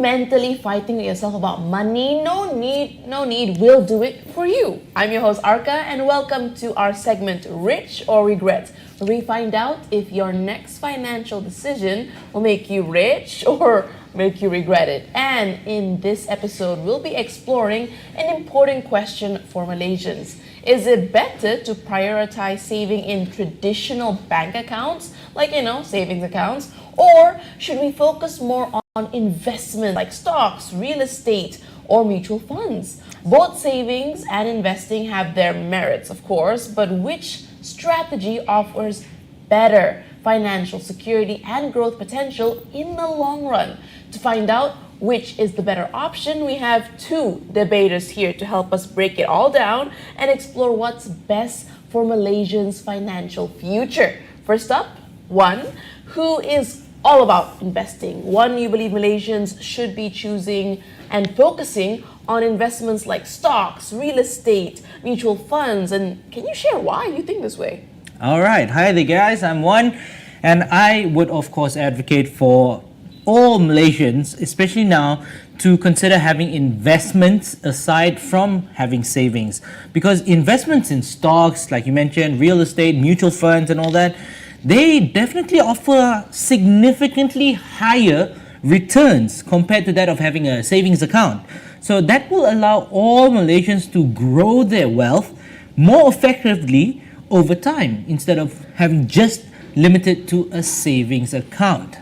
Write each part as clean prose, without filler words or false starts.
mentally fighting with yourself about money? No need, we'll do it for you. I'm your host Arka, and welcome to our segment Rich or Regret, where we find out if your next financial decision will make you rich or make you regret it. And in this episode, we'll be exploring an important question for Malaysians. Is it better to prioritize saving in traditional bank accounts, like, savings accounts, or should we focus more on investment like stocks, real estate, or mutual funds? Both savings and investing have their merits, of course, but which strategy offers better financial security and growth potential in the long run? To find out which is the better option, we have two debaters here to help us break it all down and explore what's best for Malaysians' financial future. First up, one who is all about investing. One, you believe Malaysians should be choosing and focusing on investments like stocks, real estate, mutual funds, and can you share why you think this way? All right. Hi there, guys. I'm One, and I would, of course, advocate for all Malaysians, especially now, to consider having investments aside from having savings. Because investments in stocks, like you mentioned, real estate, mutual funds, and all that, they definitely offer significantly higher returns compared to that of having a savings account. So that will allow all Malaysians to grow their wealth more effectively over time instead of having just limited to a savings account.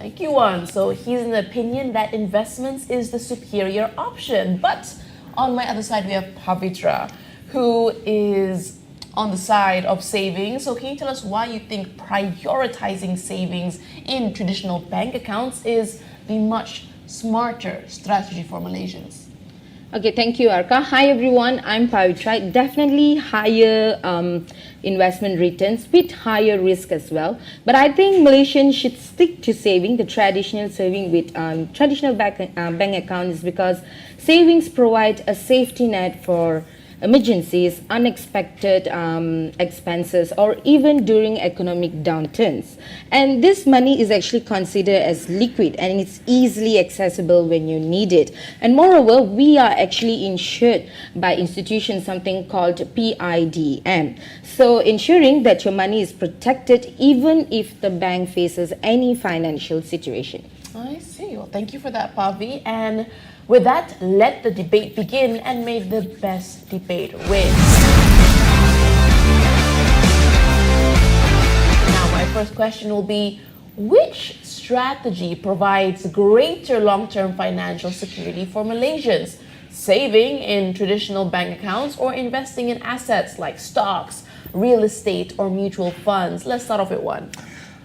Thank you, Juan. So he's in the opinion that investments is the superior option. But on my other side, we have Pavitra, who is on the side of savings. So can you tell us why you think prioritizing savings in traditional bank accounts is the much smarter strategy for Malaysians? Okay, thank you, Arka. Hi, everyone. I'm Pavitra. Definitely higher investment returns with higher risk as well. But I think Malaysians should stick to saving, the traditional saving with traditional bank accounts, because savings provide a safety net for emergencies, unexpected expenses, or even during economic downturns. And this money is actually considered as liquid and it's easily accessible when you need it. And moreover, we are actually insured by institutions, something called PIDM. So ensuring that your money is protected even if the bank faces any financial situation. I see. Well, thank you for that, Pavi. And with that, let the debate begin and may the best debate win. Now, my first question will be, which strategy provides greater long-term financial security for Malaysians? Saving in traditional bank accounts or investing in assets like stocks, real estate, or mutual funds? Let's start off with one.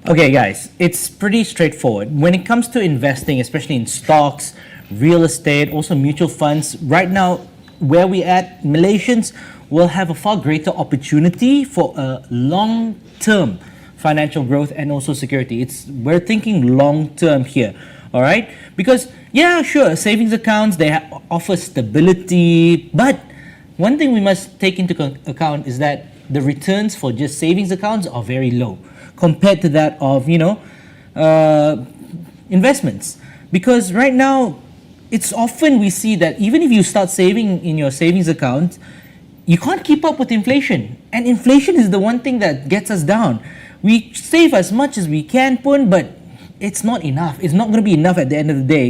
Okay, guys, it's pretty straightforward. When it comes to investing, especially in stocks, real estate, also mutual funds, right now, where we at, Malaysians will have a far greater opportunity for a long-term financial growth and also security. We're thinking long-term here, all right? Because, yeah, sure, savings accounts, they offer stability, but one thing we must take into account is that the returns for just savings accounts are very low compared to that of, investments. Because right now, it's often we see that even if you start saving in your savings account, you can't keep up with inflation. And inflation is the one thing that gets us down. We save as much as we can, but it's not enough. It's not going to be enough at the end of the day,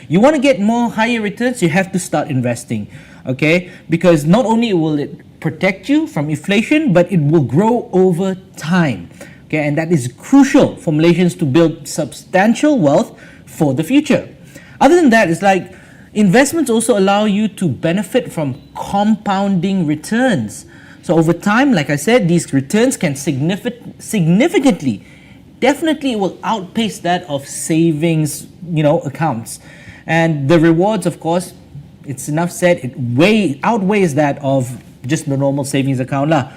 You want to get more higher returns, you have to start investing, okay? Because not only will it protect you from inflation, but it will grow over time, okay? And that is crucial for Malaysians to build substantial wealth for the future. Other than that, it's like investments also allow you to benefit from compounding returns. So over time, like I said, these returns can significantly, definitely will outpace that of savings, accounts. And the rewards, of course, it's enough said, it outweighs that of just the normal savings account lah.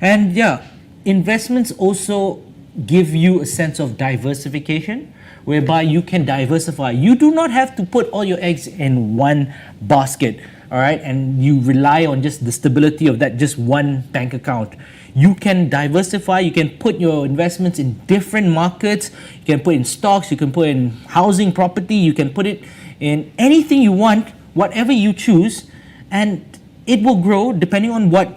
And yeah, investments also give you a sense of diversification, whereby you can diversify. You do not have to put all your eggs in one basket. all right, and you rely on just the stability of that just one bank account. You can diversify, you can put your investments in different markets, you can put in stocks, you can put in housing, property, you can put it in anything you want, whatever you choose, and it will grow depending on what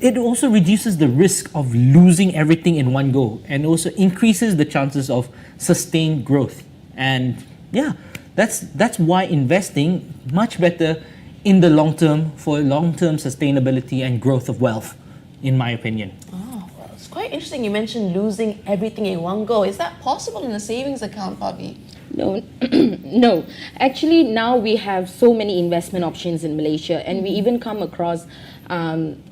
it also reduces the risk of losing everything in one go, and also increases the chances of sustained growth. And yeah, that's why investing much better in the long term for long-term sustainability and growth of wealth, in my opinion. Oh, well, it's quite interesting. You mentioned losing everything in one go. Is that possible in a savings account, Bobby? No, no. Actually, now we have so many investment options in Malaysia, and we even come across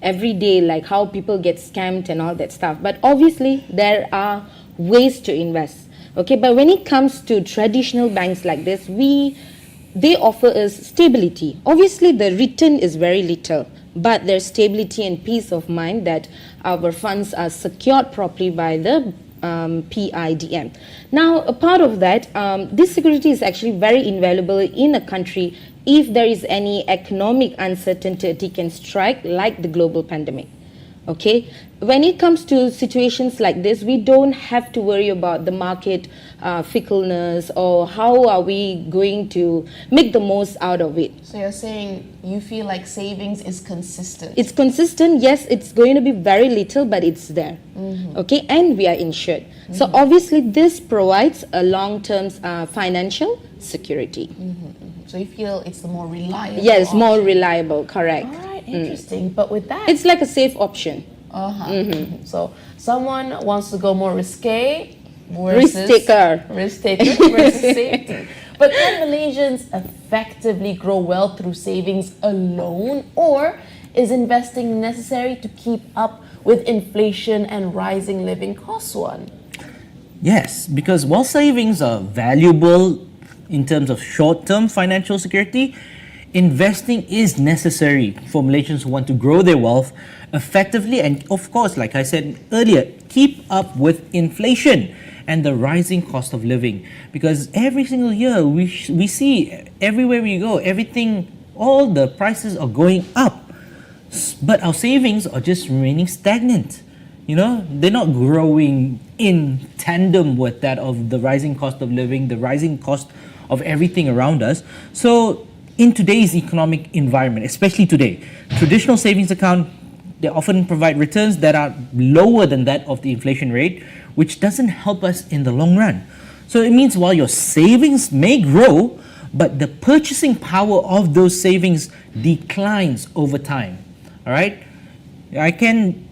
every day like how people get scammed and all that stuff. But obviously, there are ways to invest. Okay, but when it comes to traditional banks like this, they offer us stability. Obviously, the return is very little, but there's stability and peace of mind that our funds are secured properly by the PIDM. Now, a part of that, this security is actually very invaluable in a country if there is any economic uncertainty can strike, like the global pandemic. Okay, when it comes to situations like this, we don't have to worry about the market fickleness or how are we going to make the most out of it. So you're saying you feel like savings is consistent? It's consistent, yes, it's going to be very little, but it's there. Okay, and we are insured. So obviously this provides a long-term financial security. So you feel it's the more reliable Yes, option. more reliable, correct. All right, interesting. But with that... It's like a safe option. So someone wants to go more risque versus... Risk taker. Versus safety. But can Malaysians effectively grow wealth through savings alone? Or is investing necessary to keep up with inflation and rising living costs one? Yes, because while savings are valuable in terms of short-term financial security, investing is necessary for Malaysians who want to grow their wealth effectively and, of course, like I said earlier, keep up with inflation and the rising cost of living. Because every single year we see everywhere we go, everything, all the prices are going up, but our savings are just remaining stagnant. You know, they're not growing in tandem with that of the rising cost of living, the rising cost of everything around us. So in today's economic environment, especially today, traditional savings account, they often provide returns that are lower than that of the inflation rate, which doesn't help us in the long run. So it means while your savings may grow, but the purchasing power of those savings declines over time. All right? I can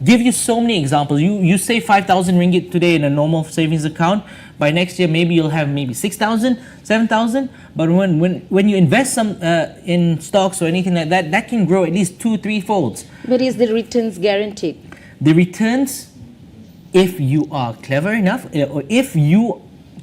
give you so many examples. You save 5,000 ringgit today in a normal savings account. By next year, maybe you'll have maybe 6,000, 7,000. But when you invest some in stocks or anything like that, that can grow at least 2-3 folds. But is the returns guaranteed? The returns, if you are clever enough, or if you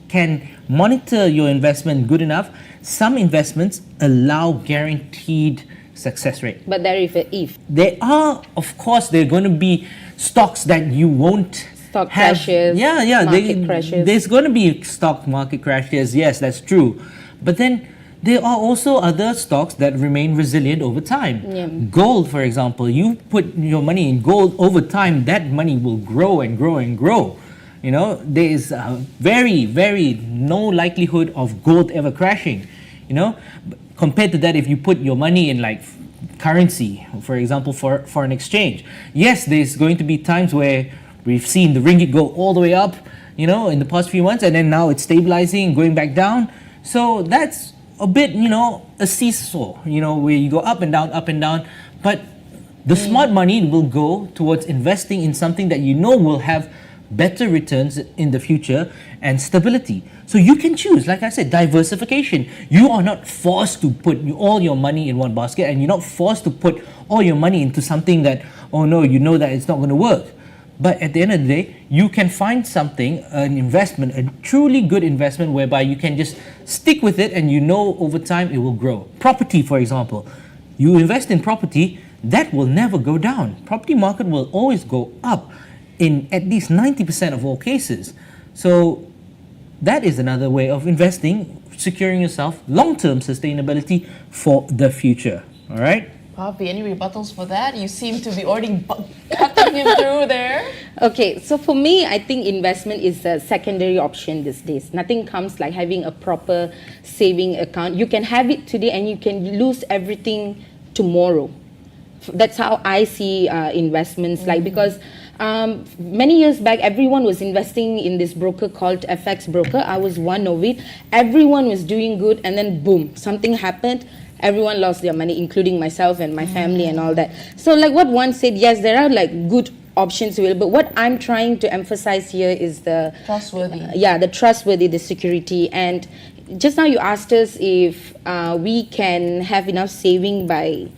can monitor your investment good enough, some investments allow guaranteed success rate. But there is a if. There are, of course, there are going to be stocks that you won't Stock have. crashes, market crashes. There's going to be stock market crashes, yes, that's true. But then there are also other stocks that remain resilient over time. Yeah. Gold, for example, you put your money in gold over time, that money will grow and grow and grow. You know, there is very, very no likelihood of gold ever crashing. You know, compared to that, if you put your money in like currency, for example, for foreign exchange, yes, there's going to be times where we've seen the ringgit go all the way up, you know, in the past few months, and then now it's stabilizing, going back down. So that's a bit, you know, a seesaw, you know, where you go up and down, but the smart money will go towards investing in something that you know will have better returns in the future and stability. So you can choose, like I said, diversification. You are not forced to put all your money in one basket, and you're not forced to put all your money into something that, oh no, you know that it's not going to work. But at the end of the day, you can find something, an investment, a truly good investment whereby you can just stick with it and you know over time it will grow. Property, for example. You invest in property, that will never go down. Property market will always go up in at least 90% of all cases. So that is another way of investing, securing yourself long-term sustainability for the future. All right? Bobby, any rebuttals for that? You seem to be already cutting him through there. Okay, so for me, I think investment is a secondary option these days. Nothing comes like having a proper saving account. You can have it today and you can lose everything tomorrow. That's how I see investments, like, because many years back, everyone was investing in this broker called FX broker. I was one of it. Everyone was doing good, and then boom, something happened. Everyone lost their money, including myself and my family and all that. So like what one said, yes, there are like good options available. What I'm trying to emphasize here is the Trustworthy. the trustworthy, the security. And just now you asked us if we can have enough saving by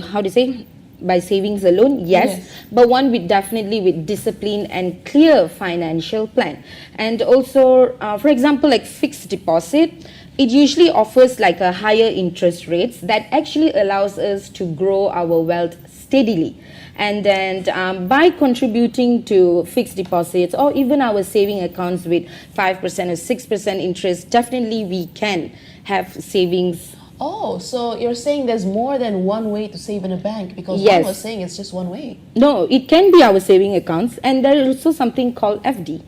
how do you say, by savings alone. Yes, but one with definitely with discipline and clear financial plan. And also for example, like fixed deposit, it usually offers like a higher interest rates that actually allows us to grow our wealth steadily. And then by contributing to fixed deposits or even our saving accounts with 5% or 6% interest, definitely we can have savings. Oh, so you're saying there's more than one way to save in a bank, because Yes. one was saying it's just one way. No, it can be our saving accounts, and there is also something called FD.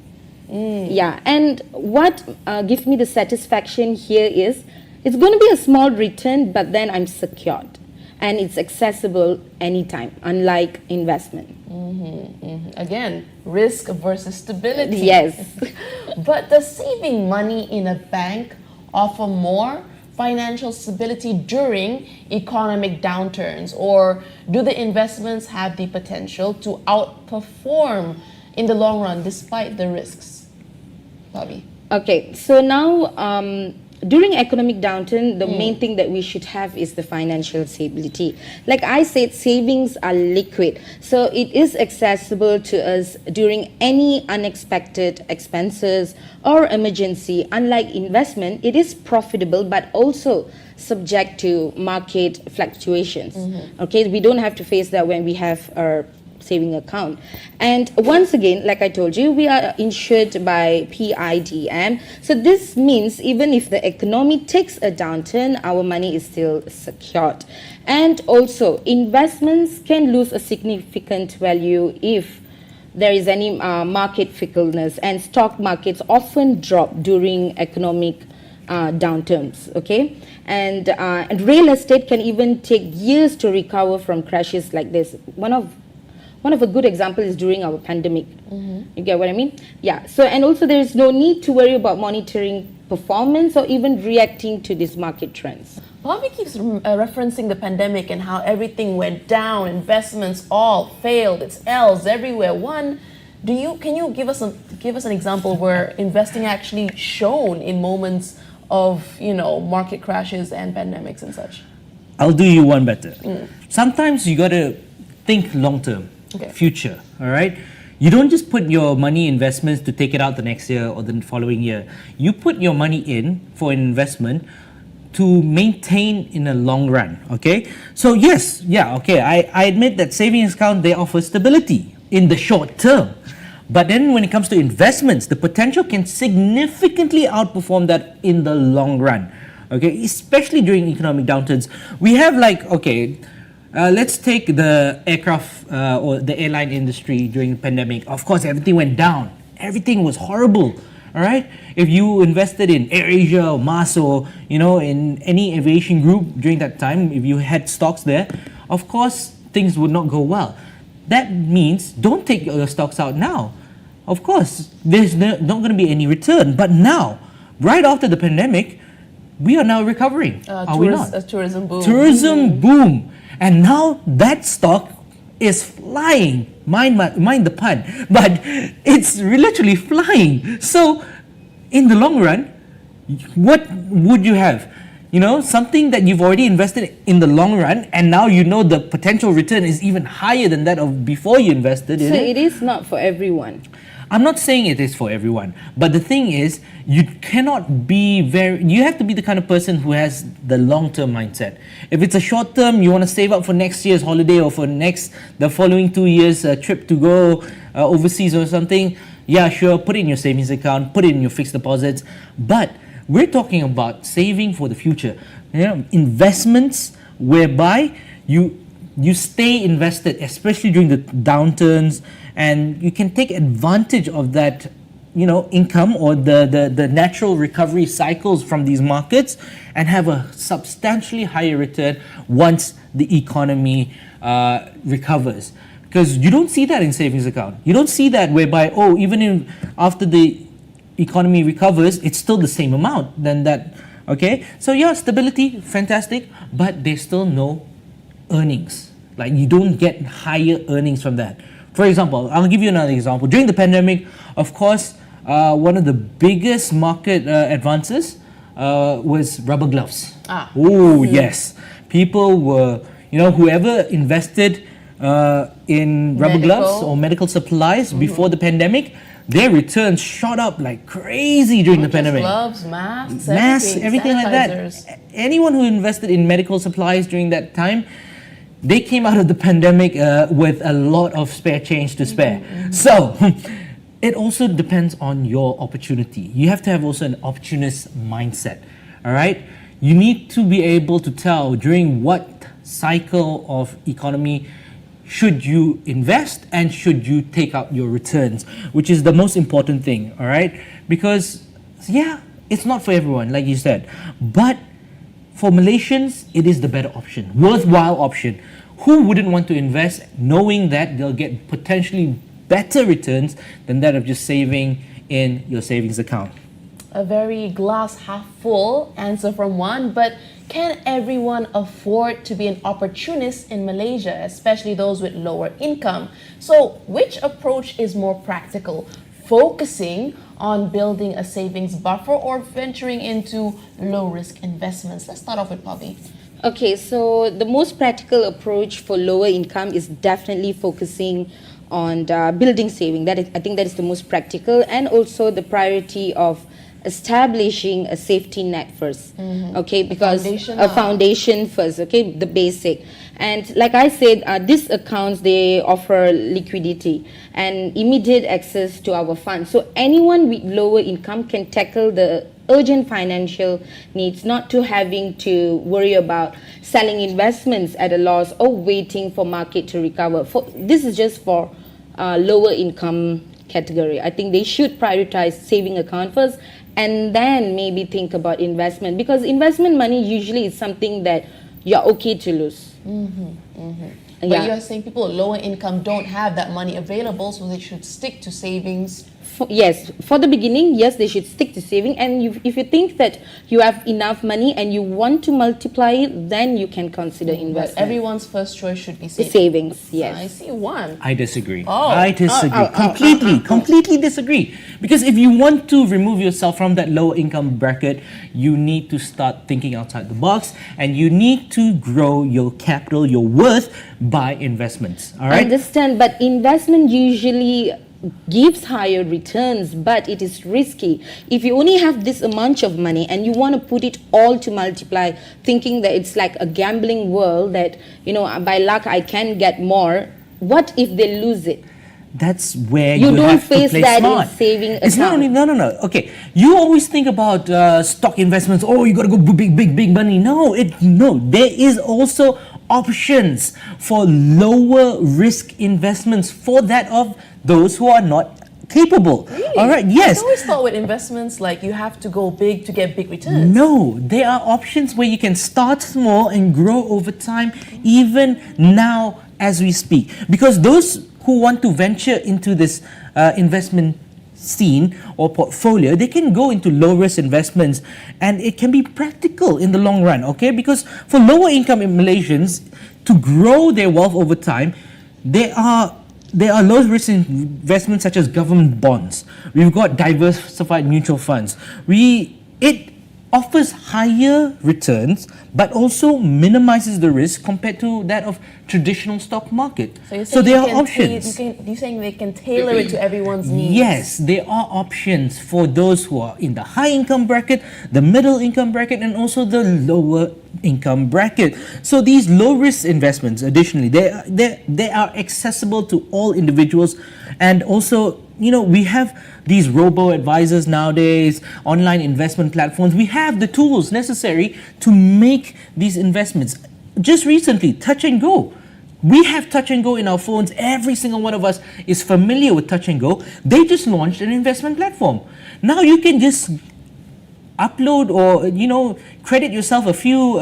Yeah, and what gives me the satisfaction here is it's going to be a small return, but then I'm secured and it's accessible anytime, unlike investment. Again, risk versus stability. Yes. But does saving money in a bank offer more financial stability during economic downturns, or do the investments have the potential to outperform in the long run despite the risks? Bobby. Okay, so now during economic downturn, the main thing that we should have is the financial stability. Like I said, savings are liquid, so it is accessible to us during any unexpected expenses or emergency. Unlike investment, it is profitable but also subject to market fluctuations. Okay, we don't have to face that when we have our saving account. And once again, like I told you, we are insured by PIDM. So this means even if the economy takes a downturn, our money is still secured. And also, investments can lose a significant value if there is any market fickleness, and stock markets often drop during economic downturns, okay? And real estate can even take years to recover from crashes like this. One of a good example is during our pandemic. You get what I mean? Yeah. So, and also there is no need to worry about monitoring performance or even reacting to these market trends. Bobby keeps referencing the pandemic and how everything went down, investments all failed, it's L's everywhere. Can you give us an example where investing actually shown in moments of, market crashes and pandemics and such? I'll do you one better. Sometimes you got to think long term, Okay. future, all right? You don't just put your money investments to take it out the next year or the following year. You put your money in for an investment to maintain in a long run, okay? So yes, I admit that savings account, they offer stability in the short term. But then when it comes to investments, the potential can significantly outperform that in the long run, okay? Especially during economic downturns. We have let's take the aircraft or the airline industry during the pandemic. Of course, everything went down. Everything was horrible, all right? If you invested in AirAsia or Mars or, in any aviation group during that time, if you had stocks there, of course, things would not go well. That means don't take your stocks out now. Of course, there's not going to be any return. But now, right after the pandemic, we are now recovering. Are we not? Tourism boom. Tourism boom. And now that stock is flying. Mind the pun. But it's literally flying. So, in the long run, what would you have? Something that you've already invested in the long run, and now the potential return is even higher than that of before you invested in So it. it is not for everyone. I'm not saying it is for everyone, but the thing is, you have to be the kind of person who has the long-term mindset. If it's a short term, you want to save up for next year's holiday or for the following 2 years trip to go overseas or something, Yeah, sure, put it in your savings account, put it in your fixed deposits, but we're talking about saving for the future. Investments whereby you stay invested, especially during the downturns, and you can take advantage of that income or the natural recovery cycles from these markets and have a substantially higher return once the economy recovers. Because you don't see that in savings account. You don't see that whereby, even after the economy recovers, it's still the same amount than that. Okay, so yeah, stability, fantastic, but there's still no earnings. Like, you don't get higher earnings from that. For example, I'll give you another example. During the pandemic, of course, one of the biggest market advances was rubber gloves. Oh, yes. People were, whoever invested in rubber gloves or medical supplies before the pandemic, their returns shot up like crazy during the pandemic. Gloves, masks, everything like that. Anyone who invested in medical supplies during that time, they came out of the pandemic with a lot of spare change to spare. So it also depends on your opportunity. You have to have also an opportunist mindset. All right, you need to be able to tell during what cycle of economy should you invest and should you take out your returns, which is the most important thing. All right, because yeah, it's not for everyone, like you said, but for Malaysians, it is the better option, worthwhile option. Who wouldn't want to invest knowing that they'll get potentially better returns than that of just saving in your savings account? A very glass half full answer from Juan, but can everyone afford to be an opportunist in Malaysia, especially those with lower income? So which approach is more practical? Focusing on building a savings buffer or venturing into low-risk investments? Let's start off with Bobby. Okay, so the most practical approach for lower income is definitely focusing on building saving. I think that is the most practical, and also the priority of establishing a safety net first. Okay, because a foundation first. Okay, the basic. And like I said, these accounts, they offer liquidity and immediate access to our funds. So anyone with lower income can tackle the urgent financial needs, not to having to worry about selling investments at a loss or waiting for market to recover. This is just for lower income category. I think they should prioritize saving account first and then maybe think about investment, because investment money usually is something that you're okay to lose. But you're saying people with lower income don't have that money available, so they should stick to savings. Yes, for the beginning, yes, they should stick to saving. And if you think that you have enough money and you want to multiply it, then you can consider investment. But everyone's first choice should be savings. Savings, yes. I see one. I disagree. I disagree. Completely disagree. Because if you want to remove yourself from that low income bracket, you need to start thinking outside the box, and you need to grow your capital, your worth, by investments. All right? I understand, but investment usually gives higher returns, but it is risky. If you only have this amount of money and you want to put it all to multiply, thinking that it's like a gambling world, that by luck I can get more, what if they lose it? That's where you don't have face to play that smart. in saving account. It's not only no. Okay, you always think about stock investments. Oh, you got to go big money. No. There is also options for lower risk investments for that of those who are not capable. Really? All right. Yes. I always thought with investments, like, you have to go big to get big returns. No, there are options where you can start small and grow over time, even now as we speak. Because those who want to venture into this investment scene or portfolio, they can go into low risk investments, and it can be practical in the long run. Okay, because for lower income Malaysians to grow their wealth over time, there are low risk investments such as government bonds. We've got diversified mutual funds. It offers higher returns, but also minimizes the risk compared to that of traditional stock market. So there are options. You're saying they can tailor it to everyone's needs? Yes, there are options for those who are in the high income bracket, the middle income bracket, and also the lower income bracket. So these low risk investments, additionally, they are accessible to all individuals, and also we have these robo-advisors nowadays, online investment platforms. We have the tools necessary to make these investments. Just recently, Touch and Go. We have Touch and Go in our phones. Every single one of us is familiar with Touch and Go. They just launched an investment platform. Now you can just upload or credit yourself a few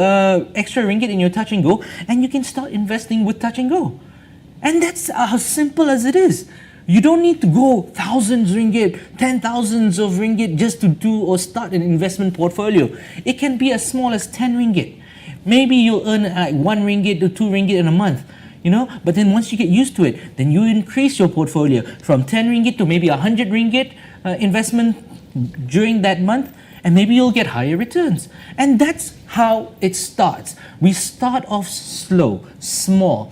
extra ringgit in your Touch and Go, and you can start investing with Touch and Go. And that's how simple as it is. You don't need to go thousands ringgit, 10,000s of ringgit just to do or start an investment portfolio. It can be as small as 10 ringgit. Maybe you'll earn like 1 ringgit to 2 ringgit in a month, but then once you get used to it, then you increase your portfolio from 10 ringgit to maybe 100 ringgit investment during that month, and maybe you'll get higher returns. And that's how it starts. We start off slow, small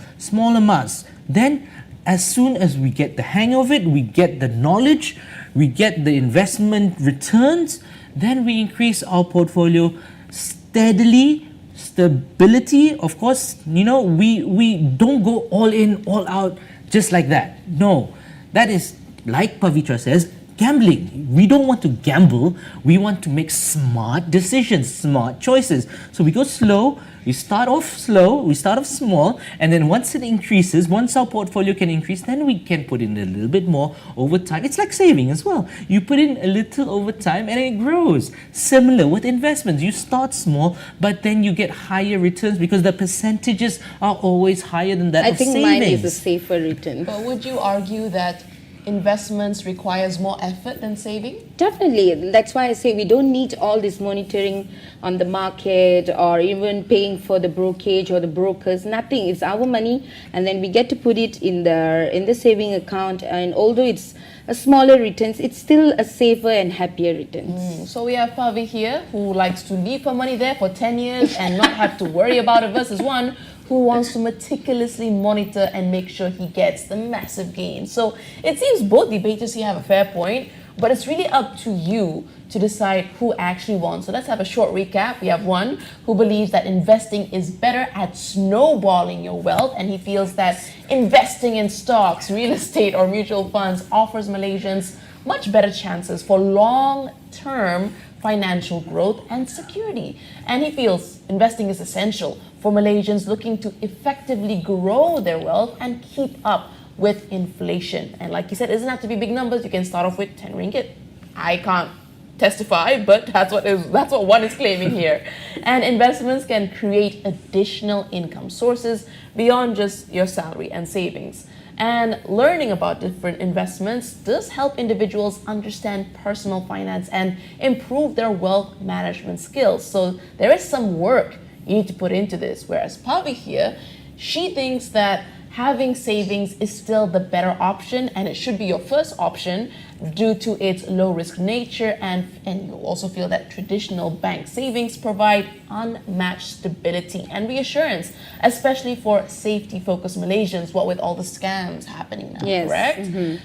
amounts. Then as soon as we get the hang of it, we get the knowledge, we get the investment returns, then we increase our portfolio steadily. Stability, of course, we don't go all in, all out just like that. No, that is, like Pavitra says, gambling. We don't want to gamble. We want to make smart decisions, smart choices. So we go slow. We start off slow, we start off small, and then once it increases, once our portfolio can increase, then we can put in a little bit more over time. It's like saving as well. You put in a little over time and it grows. Similar with investments. You start small, but then you get higher returns because the percentages are always higher than that I of think savings. mine is a safer return. But would you argue that investments requires more effort than saving? Definitely. That's why I say we don't need all this monitoring on the market or even paying for the brokerage or the brokers. Nothing. It's our money, and then we get to put it in the saving account. And although it's a smaller returns, it's still a safer and happier returns. So we have Pavi here who likes to leave her money there for 10 years and not have to worry about it, versus one who wants to meticulously monitor and make sure he gets the massive gain. So it seems both debaters here have a fair point, but it's really up to you to decide who actually won. So let's have a short recap. We have one who believes that investing is better at snowballing your wealth, and he feels that investing in stocks, real estate, or mutual funds offers Malaysians much better chances for long-term financial growth and security. And he feels investing is essential for Malaysians looking to effectively grow their wealth and keep up with inflation. And like he said, it doesn't have to be big numbers. You can start off with 10 ringgit. I can't testify, but that's what one is claiming here. And investments can create additional income sources beyond just your salary and savings. And learning about different investments does help individuals understand personal finance and improve their wealth management skills. So there is some work you need to put into this. Whereas Pavi here, she thinks that having savings is still the better option, and it should be your first option due to its low risk nature, and you also feel that traditional bank savings provide unmatched stability and reassurance, especially for safety focused Malaysians, what with all the scams happening now. Yes. Correct?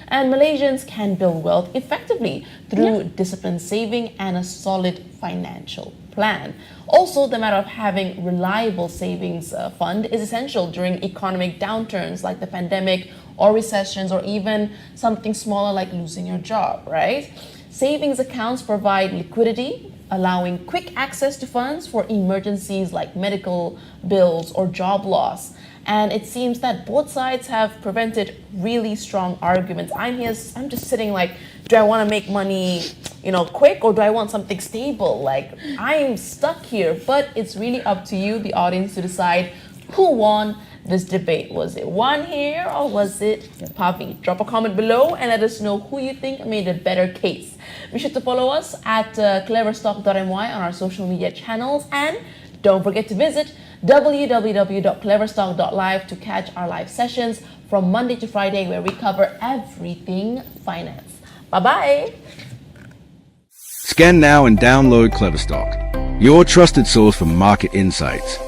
And Malaysians can build wealth effectively through disciplined saving and a solid financial plan. Also, the matter of having reliable savings fund is essential during economic downturns like the pandemic or recessions, or even something smaller like losing your job, right? Savings accounts provide liquidity, allowing quick access to funds for emergencies like medical bills or job loss. And it seems that both sides have presented really strong arguments. I'm just sitting like, do I want to make money, quick, or do I want something stable? Like, I'm stuck here. But it's really up to you, the audience, to decide who won this debate. Was it one here or was it Pavi? Drop a comment below and let us know who you think made a better case. Be sure to follow us at KleverStock.my on our social media channels, and don't forget to visit www.KleverStock.live to catch our live sessions from Monday to Friday, where we cover everything finance. Bye-bye. Scan now and download KleverStock, your trusted source for market insights.